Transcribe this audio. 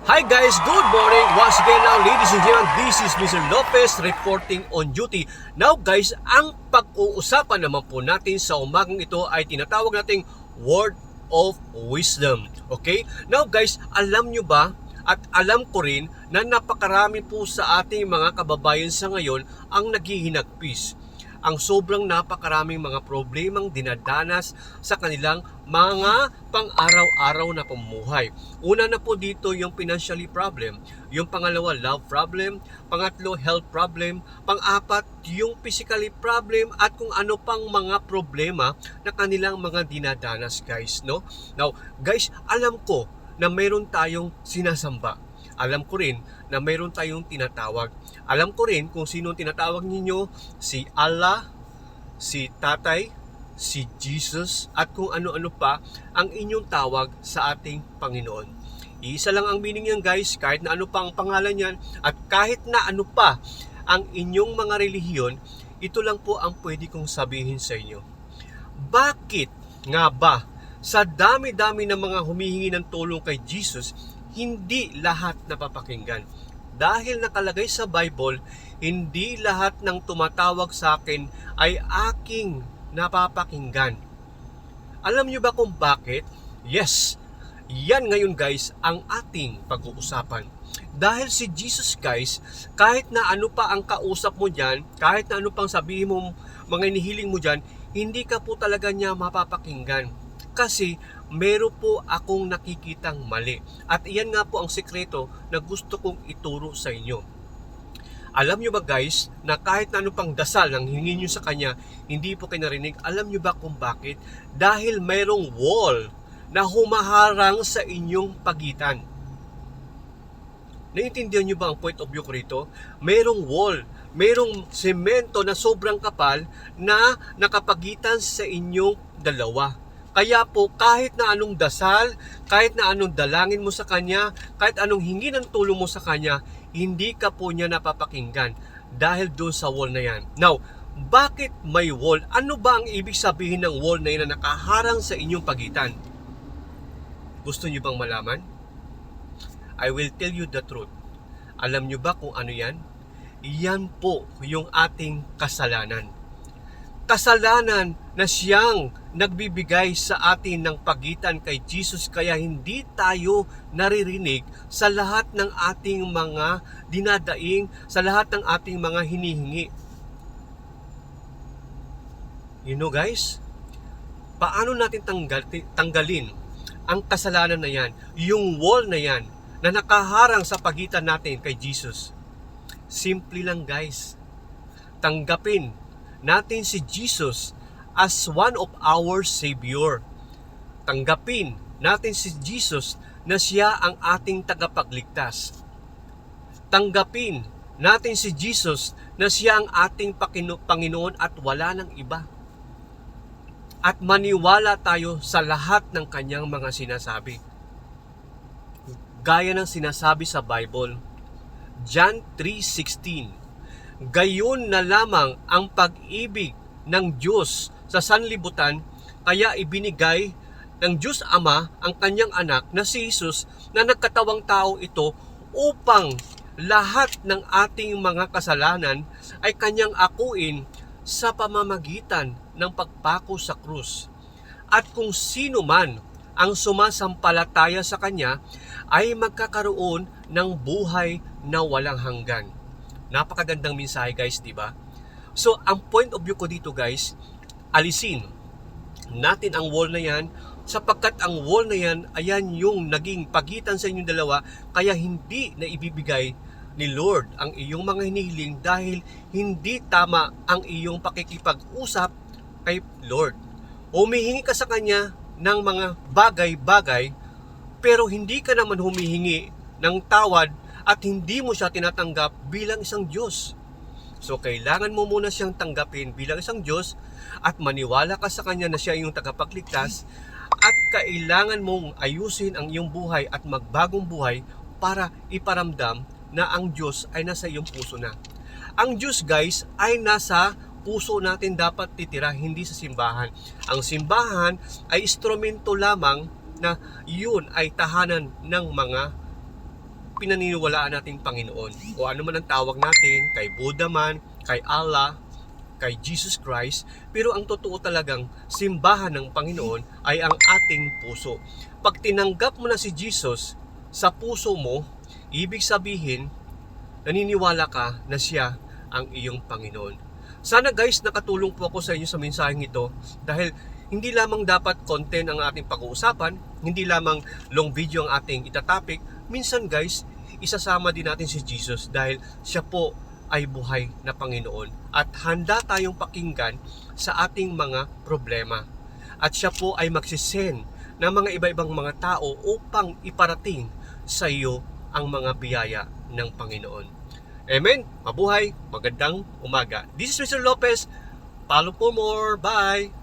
Hi guys, good morning. Once again now, ladies and gentlemen, this is Mr. Lopez reporting on duty. Now guys, ang pag-uusapan naman po natin sa umagang ito ay tinatawag nating Word of Wisdom. Okay? Now guys, alam nyo ba at alam ko rin na napakarami po sa ating mga kababayan sa ngayon ang naghihinagpis. Ang sobrang napakaraming mga problemang dinadanas sa kanilang mga pang-araw-araw na pamumuhay. Una na po dito yung financially problem, yung pangalawa love problem, pangatlo health problem, pang-apat yung physically problem at kung ano pang mga problema na kanilang mga dinadanas guys, no? Now, guys, alam ko na mayroon tayong sinasamba. Alam ko rin na mayroon tayong tinatawag. Alam ko rin kung sino tinatawag ninyo, si Allah, si Tatay, si Jesus, at kung ano-ano pa ang inyong tawag sa ating Panginoon. Isa lang ang meaning yan guys, kahit na ano pa ang pangalan yan, at kahit na ano pa ang inyong mga relihiyon, ito lang po ang pwede kong sabihin sa inyo. Bakit nga ba sa dami-dami ng mga humihingi ng tulong kay Jesus, hindi lahat napapakinggan? Dahil nakalagay sa Bible, hindi lahat ng tumatawag sa akin ay aking napapakinggan. Alam nyo ba kung bakit? Yes, yan ngayon guys ang ating pag-uusapan. Dahil si Jesus guys, kahit na ano pa ang kausap mo dyan, kahit na ano pang sabihin mo, mga inihiling mo dyan, hindi ka po talaga niya mapapakinggan. Kasi meron po akong nakikitang mali. At iyan nga po ang sekreto na gusto kong ituro sa inyo. Alam nyo ba guys, na kahit na ano pang dasal nang hingin nyo sa Kanya, hindi po kayo narinig. Alam nyo ba kung bakit? Dahil mayroong wall na humaharang sa inyong pagitan. Naiintindihan nyo ba ang point of view ko rito? Mayroong wall, mayroong semento na sobrang kapal na nakapagitan sa inyong dalawa. Kaya po kahit na anong dasal, kahit na anong dalangin mo sa Kanya, kahit anong hingi ng tulong mo sa Kanya, hindi ka po niya napapakinggan dahil doon sa wall na yan. Now, bakit may wall? Ano ba ang ibig sabihin ng wall na yan na nakaharang sa inyong pagitan? Gusto niyo bang malaman? I will tell you the truth. Alam niyo ba kung ano yan? Yan po yung ating kasalanan. Kasalanan na siyang nagbibigay sa atin ng pagitan kay Jesus, kaya hindi tayo naririnig sa lahat ng ating mga dinadaing, sa lahat ng ating mga hinihingi. You know guys, paano natin tanggalin ang kasalanan na yan, yung wall na yan na nakaharang sa pagitan natin kay Jesus? Simple lang guys, tanggapin natin si Jesus as one of our Savior. Tanggapin natin si Jesus na siya ang ating tagapagligtas. Tanggapin natin si Jesus na siya ang ating Panginoon at wala nang iba. At maniwala tayo sa lahat ng kanyang mga sinasabi. Gaya ng sinasabi sa Bible, John 3:16, gayon na lamang ang pag-ibig ng Diyos sa sanlibutan, kaya ibinigay ng Diyos Ama ang kanyang anak na si Jesus na nagkatawang tao ito upang lahat ng ating mga kasalanan ay kanyang akuin sa pamamagitan ng pagpako sa krus. At kung sino man ang sumasampalataya sa Kanya ay magkakaroon ng buhay na walang hanggan. Napakagandang mensahe guys, di ba? So, ang point of view ko dito guys, alisin natin ang wall na yan, sapagkat ang wall na yan, ayan yung naging pagitan sa inyong dalawa, kaya hindi na ibibigay ni Lord ang iyong mga hinihiling dahil hindi tama ang iyong pakikipag-usap kay Lord. Humihingi ka sa Kanya ng mga bagay-bagay, pero hindi ka naman humihingi ng tawad at hindi mo siya tinatanggap bilang isang Diyos. So, kailangan mo muna siyang tanggapin bilang isang Diyos at maniwala ka sa Kanya na siya yung tagapagligtas, at kailangan mong ayusin ang iyong buhay at magbagong buhay para iparamdam na ang Diyos ay nasa iyong puso na. Ang Diyos guys ay nasa puso natin dapat titira, hindi sa simbahan. Ang simbahan ay instrumento lamang na yun ay tahanan ng mga pinaniniwalaan nating Panginoon. O ano man ang tawag natin, kay Buddha man, kay Allah, kay Jesus Christ, pero ang totoo talagang simbahan ng Panginoon ay ang ating puso. Pag tinanggap mo na si Jesus sa puso mo, ibig sabihin, naniniwala ka na siya ang iyong Panginoon. Sana guys, nakatulong po ako sa inyo sa mensaheng ito dahil hindi lamang dapat content ang ating pag-uusapan, hindi lamang long video ang ating itatopic. Minsan guys, isasama din natin si Jesus dahil siya po ay buhay na Panginoon at handa tayong pakinggan sa ating mga problema. At siya po ay magsisend ng mga iba-ibang mga tao upang iparating sa iyo ang mga biyaya ng Panginoon. Amen. Mabuhay. Magandang umaga. This is Mr. Lopez. Follow for more. Bye.